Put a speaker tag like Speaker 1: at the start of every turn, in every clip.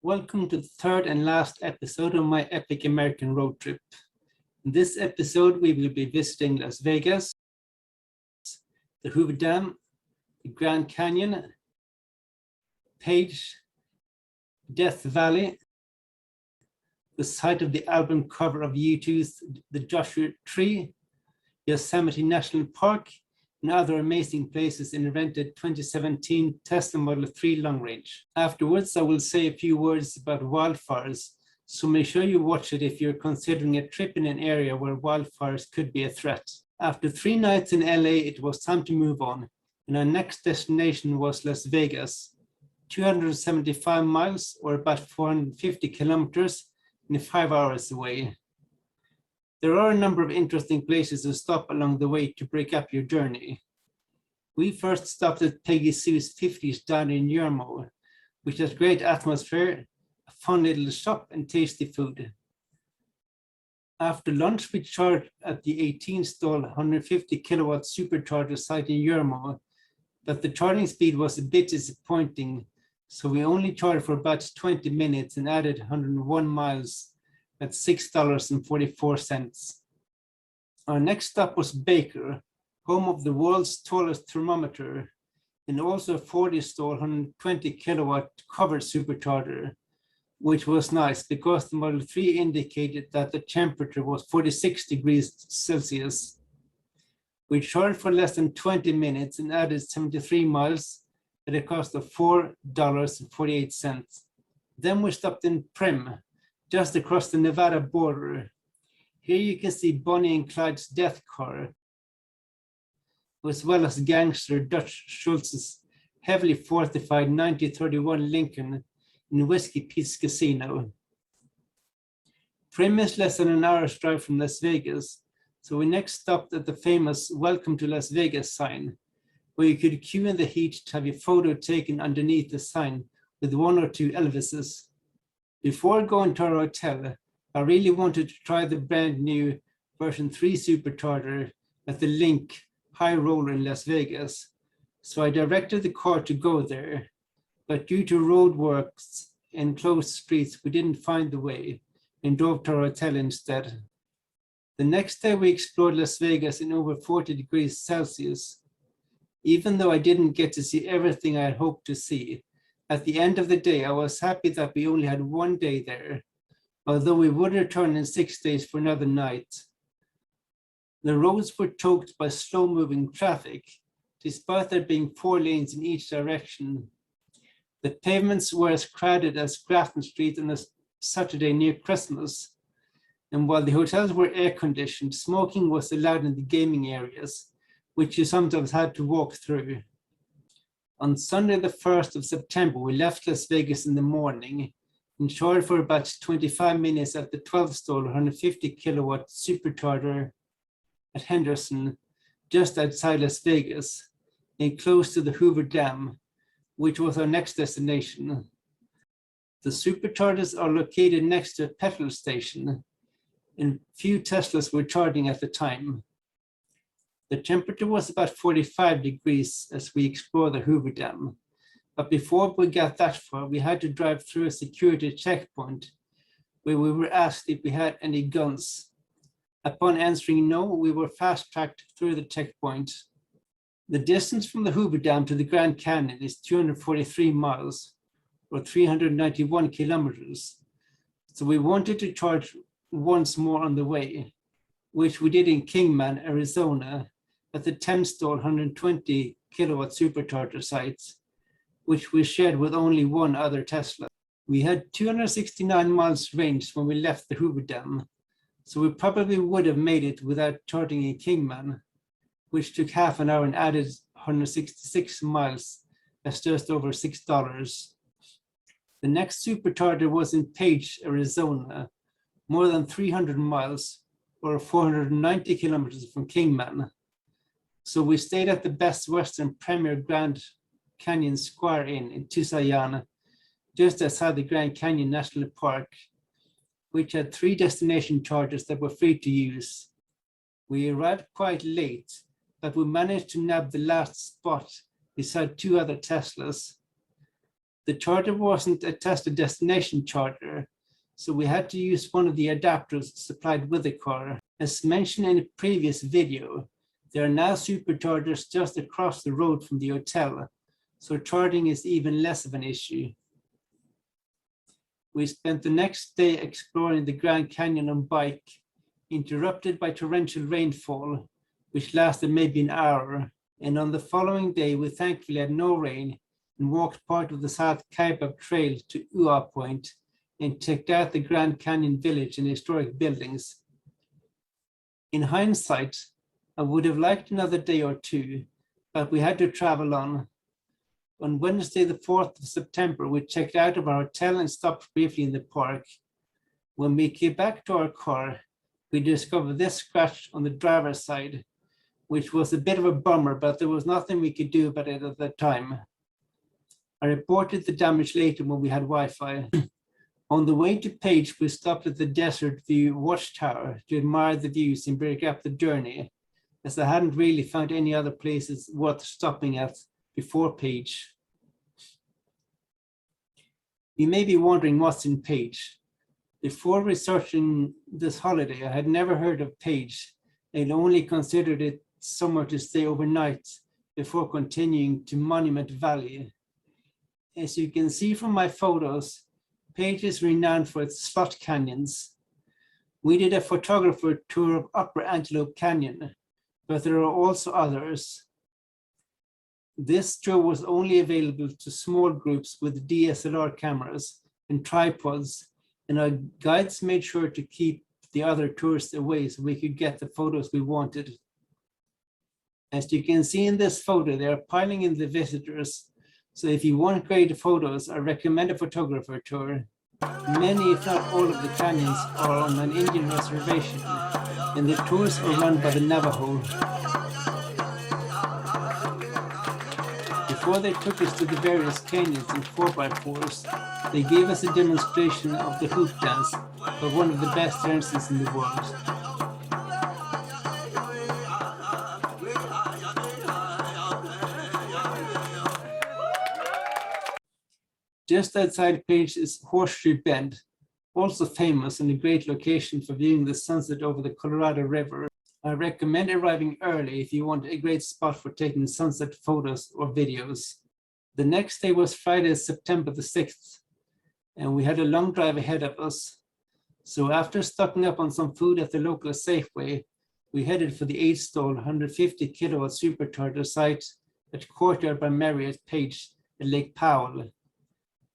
Speaker 1: Welcome to the third and last episode of my epic American road trip. In this episode, we will be visiting Las Vegas, the Hoover Dam, the Grand Canyon, Page, Death Valley, the site of the album cover of U2's The Joshua Tree, Yosemite National Park, and other amazing places in the rented 2017 Tesla Model 3 long range. Afterwards, I will say a few words about wildfires, so make sure you watch it if you're considering a trip in an area where wildfires could be a threat. After 3 nights in LA, it was time to move on, and our next destination was Las Vegas, 275 miles or about 450 kilometers and 5 hours away. There are a number of interesting places to stop along the way to break up your journey. We first stopped at Peggy Sue's 50s down in Yermo, which has great atmosphere, a fun little shop, and tasty food. After lunch, we charged at the 18-stall 150 kilowatt supercharger site in Yermo, but the charging speed was a bit disappointing, so we only charged for about 20 minutes and added 101 miles at $6.44. Our next stop was Baker, home of the world's tallest thermometer, and also a 40-stall 120 kilowatt covered supercharger, which was nice because the Model 3 indicated that the temperature was 46 degrees Celsius. We charged for less than 20 minutes and added 73 miles at a cost of $4.48. Then we stopped in Primm, just across the Nevada border. Here you can see Bonnie and Clyde's death car, as well as gangster Dutch Schultz's heavily fortified 1931 Lincoln in Whiskey Pete's Casino. Primm is less than an hour's drive from Las Vegas, so we next stopped at the famous Welcome to Las Vegas sign, where you could queue in the heat to have your photo taken underneath the sign with 1 or 2 Elvises. Before going to our hotel, I really wanted to try the brand new version 3 supercharger at the Link High Roller in Las Vegas, so I directed the car to go there, but due to roadworks and closed streets, we didn't find the way and drove to our hotel instead. The next day, we explored Las Vegas in over 40 degrees Celsius. Even though I didn't get to see everything I had hoped to see, at the end of the day, I was happy that we only had 1 day there, although we would return in 6 days for another night. The roads were choked by slow-moving traffic, despite there being 4 lanes in each direction. The pavements were as crowded as Grafton Street on a Saturday near Christmas, and while the hotels were air-conditioned, smoking was allowed in the gaming areas, which you sometimes had to walk through. On Sunday, the 1st of September, we left Las Vegas in the morning and charged for about 25 minutes at the 12-stall 150 kilowatt supercharger at Henderson, just outside Las Vegas, and close to the Hoover Dam, which was our next destination. The superchargers are located next to a petrol station, and few Teslas were charging at the time. The temperature was about 45 degrees as we explored the Hoover Dam, but before we got that far, we had to drive through a security checkpoint where we were asked if we had any guns. Upon answering no, we were fast-tracked through the checkpoint. The distance from the Hoover Dam to the Grand Canyon is 243 miles, or 391 kilometers, so we wanted to charge once more on the way, which we did in Kingman, Arizona, at the 10-stall 120 kilowatt supercharger sites, which we shared with only 1 other Tesla. We had 269 miles range when we left the Hoover Dam, so we probably would have made it without charging in Kingman, which took half an hour and added 166 miles, that's just over $6. The next supercharger was in Page, Arizona, more than 300 miles, or 490 kilometers from Kingman. So we stayed at the Best Western Premier Grand Canyon Square Inn in Tusayan, just outside the Grand Canyon National Park, which had 3 destination chargers that were free to use. We arrived quite late, but we managed to nab the last spot beside 2 other Teslas. The charger wasn't a tested destination charger, so we had to use one of the adapters supplied with the car. As mentioned in a previous video, there are now superchargers just across the road from the hotel, so charging is even less of an issue. We spent the next day exploring the Grand Canyon on bike, interrupted by torrential rainfall, which lasted maybe an hour. And on the following day, we thankfully had no rain and walked part of the South Kaibab Trail to IEVOA Point and checked out the Grand Canyon Village and historic buildings. In hindsight, I would have liked another day or two, but we had to travel on. On Wednesday, the 4th of September, we checked out of our hotel and stopped briefly in the park. When we came back to our car, we discovered this scratch on the driver's side, which was a bit of a bummer, but there was nothing we could do about it at the time. I reported the damage later when we had Wi-Fi. On the way to Page, we stopped at the Desert View Watchtower to admire the views and break up the journey, as I hadn't really found any other places worth stopping at before Page. You may be wondering what's in Page. Before researching this holiday, I had never heard of Page and only considered it somewhere to stay overnight before continuing to Monument Valley. As you can see from my photos, Page is renowned for its slot canyons. We did a photographer tour of Upper Antelope Canyon, but there are also others. This tour was only available to small groups with DSLR cameras and tripods, and our guides made sure to keep the other tourists away so we could get the photos we wanted. As you can see in this photo, they are piling in the visitors. So if you want great photos, I recommend a photographer tour. Many, if not all, of the canyons are on an Indian reservation, and the tours are run by the Navajo. Before they took us to the various canyons and 4x4s, they gave us a demonstration of the hoop dance by one of the best dancers in the world. Just outside Page is Horseshoe Bend, also famous and a great location for viewing the sunset over the Colorado River. I recommend arriving early if you want a great spot for taking sunset photos or videos. The next day was Friday, September the 6th, and we had a long drive ahead of us. So after stocking up on some food at the local Safeway, we headed for the 8-stall 150 kilowatt supercharger site at Courtyard by Marriott Page at Lake Powell.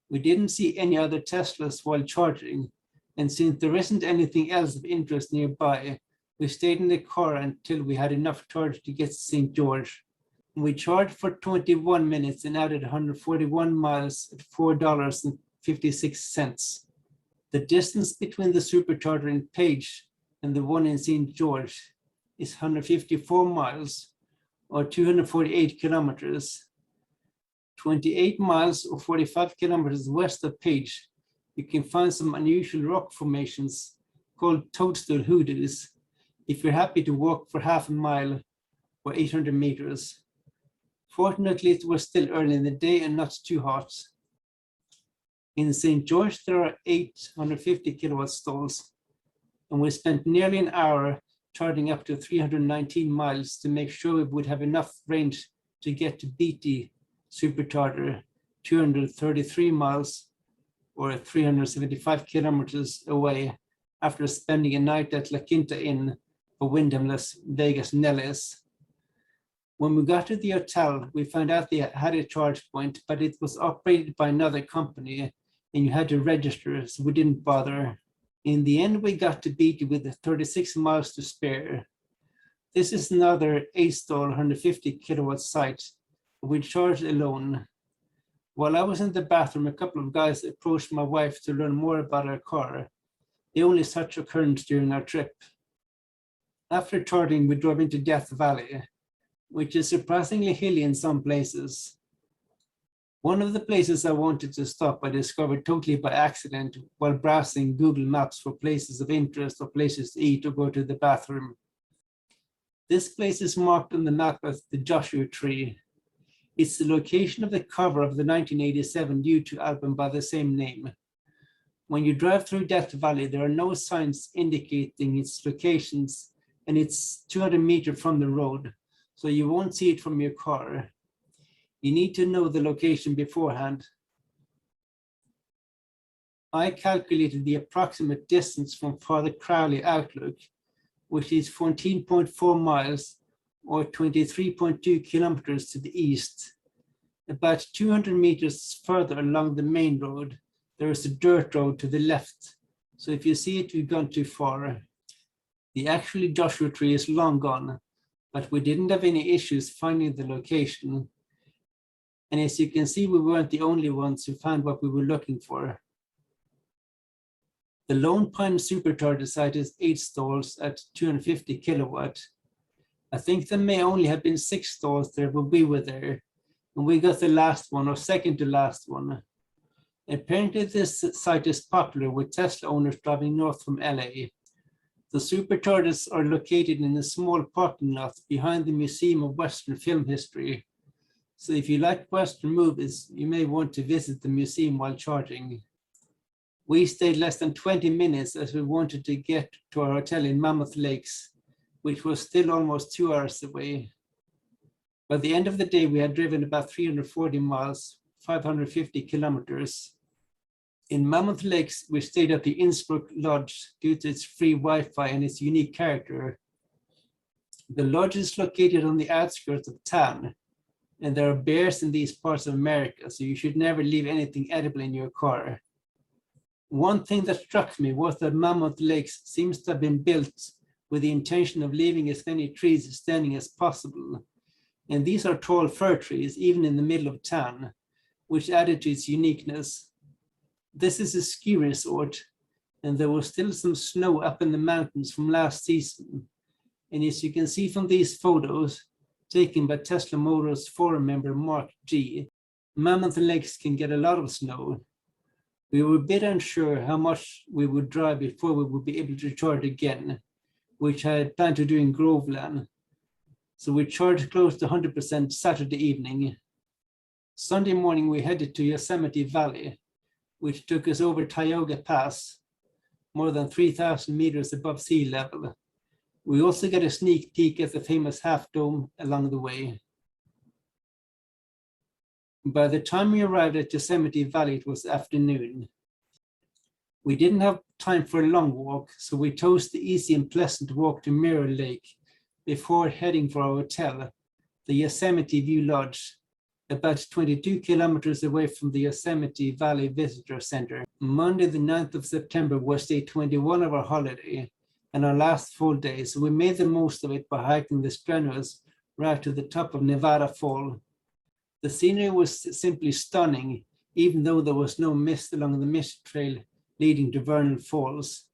Speaker 1: We didn't see any other Teslas while charging, and since there isn't anything else of interest nearby, we stayed in the car until we had enough charge to get to St. George. We charged for 21 minutes and added 141 miles at $4.56. The distance between the supercharger in Page and the one in St. George is 154 miles, or 248 kilometers. 28 miles or 45 kilometers west of Page, you can find some unusual rock formations called toadstool hoodoos if you're happy to walk for half a mile or 800 meters. Fortunately, it was still early in the day and not too hot. In St. George, there are 850 kilowatt stalls, and we spent nearly an hour charging up to 319 miles to make sure we would have enough range to get to Beatty Supercharger, 233 miles or 375 kilometers away, after spending a night at La Quinta Inn for Wyndham Las Vegas Nellis. When we got to the hotel, we found out they had a charge point, but it was operated by another company and you had to register, so we didn't bother. In the end, we got to Beatty with 36 miles to spare. This is another 8-stall 150 kilowatt site. We charged alone. While I was in the bathroom, a couple of guys approached my wife to learn more about our car, the only such occurrence during our trip. After charging, we drove into Death Valley, which is surprisingly hilly in some places. One of the places I wanted to stop, I discovered totally by accident while browsing Google Maps for places of interest or places to eat or go to the bathroom. This place is marked on the map as the Joshua Tree. It's the location of the cover of the 1987 U2 album by the same name. When you drive through Death Valley, there are no signs indicating its locations, and it's 200 meters from the road, so you won't see it from your car. You need to know the location beforehand. I calculated the approximate distance from Father Crowley Outlook, which is 14.4 miles or 23.2 kilometers to the east. About 200 meters further along the main road, there is a dirt road to the left. So if you see it, you've gone too far. The actual Joshua tree is long gone, but we didn't have any issues finding the location. And as you can see, we weren't the only ones who found what we were looking for. The Lone Pine Supercharger site is 8 stalls at 250 kilowatt. I think there may only have been 6 stalls there when we were there, and we got the last one, or second to last one. Apparently this site is popular with Tesla owners driving north from LA. The superchargers are located in a small parking lot behind the Museum of Western Film History. So if you like Western movies, you may want to visit the museum while charging. We stayed less than 20 minutes as we wanted to get to our hotel in Mammoth Lakes, which was still almost 2 hours away. By the end of the day, we had driven about 340 miles, 550 kilometers. In Mammoth Lakes, we stayed at the Innsbruck Lodge due to its free Wi-Fi and its unique character. The lodge is located on the outskirts of town, and there are bears in these parts of America, so you should never leave anything edible in your car. One thing that struck me was that Mammoth Lakes seems to have been built with the intention of leaving as many trees standing as possible. And these are tall fir trees, even in the middle of town, which added to its uniqueness. This is a ski resort, and there was still some snow up in the mountains from last season. And as you can see from these photos, taken by Tesla Motors forum member MarcG, Mammoth Lakes can get a lot of snow. We were a bit unsure how much we would drive before we would be able to charge again, which I had planned to do in Groveland. So we charged close to 100% Saturday evening. Sunday morning, we headed to Yosemite Valley, which took us over Tioga Pass, more than 3,000 meters above sea level. We also got a sneak peek at the famous Half Dome along the way. By the time we arrived at Yosemite Valley, it was afternoon. We didn't have time for a long walk, so we chose the easy and pleasant walk to Mirror Lake before heading for our hotel, the Yosemite View Lodge, about 22 kilometers away from the Yosemite Valley Visitor Center. Monday, the 9th of September was day 21 of our holiday and our last full day, so we made the most of it by hiking the strenuous route to the top of Nevada Fall. The scenery was simply stunning, even though there was no mist along the mist trail leading to Vernal Falls.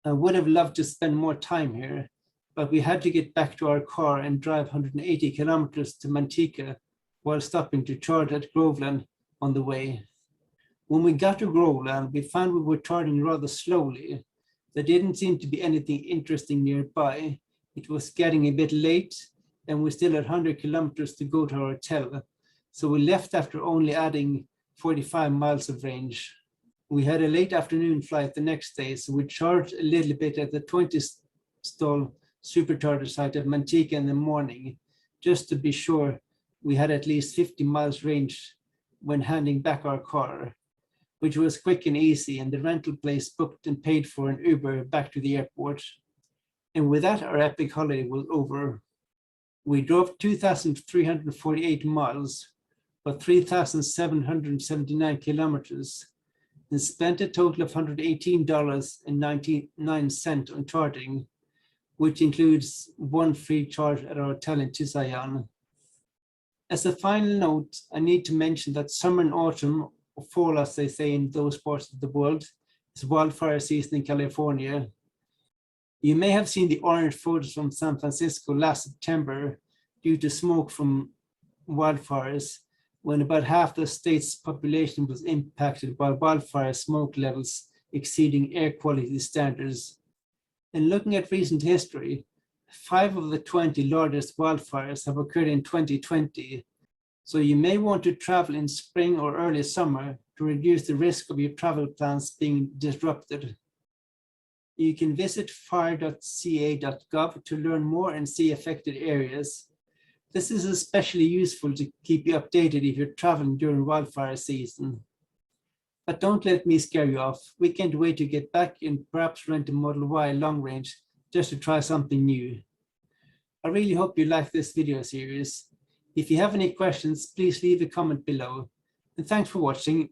Speaker 1: I would have loved to spend more time here, but we had to get back to our car and drive 180 kilometers to Manteca while stopping to charge at Groveland on the way. When we got to Groveland, we found we were charging rather slowly. There didn't seem to be anything interesting nearby. It was getting a bit late, and we still had 100 kilometers to go to our hotel. So we left after only adding 45 miles of range. We had a late afternoon flight the next day, so we charged a little bit at the 20-stall supercharger site at Manteca in the morning, just to be sure we had at least 50 miles range when handing back our car, which was quick and easy, and the rental place booked and paid for an Uber back to the airport. And with that, our epic holiday was over. We drove 2,348 miles, or 3,779 kilometers, and spent a total of $118.99 on charging, which includes one free charge at our hotel in Tusayan. As a final note, I need to mention that summer and autumn, or fall as they say in those parts of the world, is wildfire season in California. You may have seen the orange photos from San Francisco last September due to smoke from wildfires, when about half the state's population was impacted by wildfire smoke levels exceeding air quality standards. And looking at recent history, 5 of the 20 largest wildfires have occurred in 2020, So you may want to travel in spring or early summer to reduce the risk of your travel plans being disrupted. You can visit fire.ca.gov to learn more and see affected areas. This is especially useful to keep you updated if you're traveling during wildfire season. But don't let me scare you off. We can't wait to get back and perhaps rent a Model Y long range just to try something new. I really hope you like this video series. If you have any questions, please leave a comment below. And thanks for watching.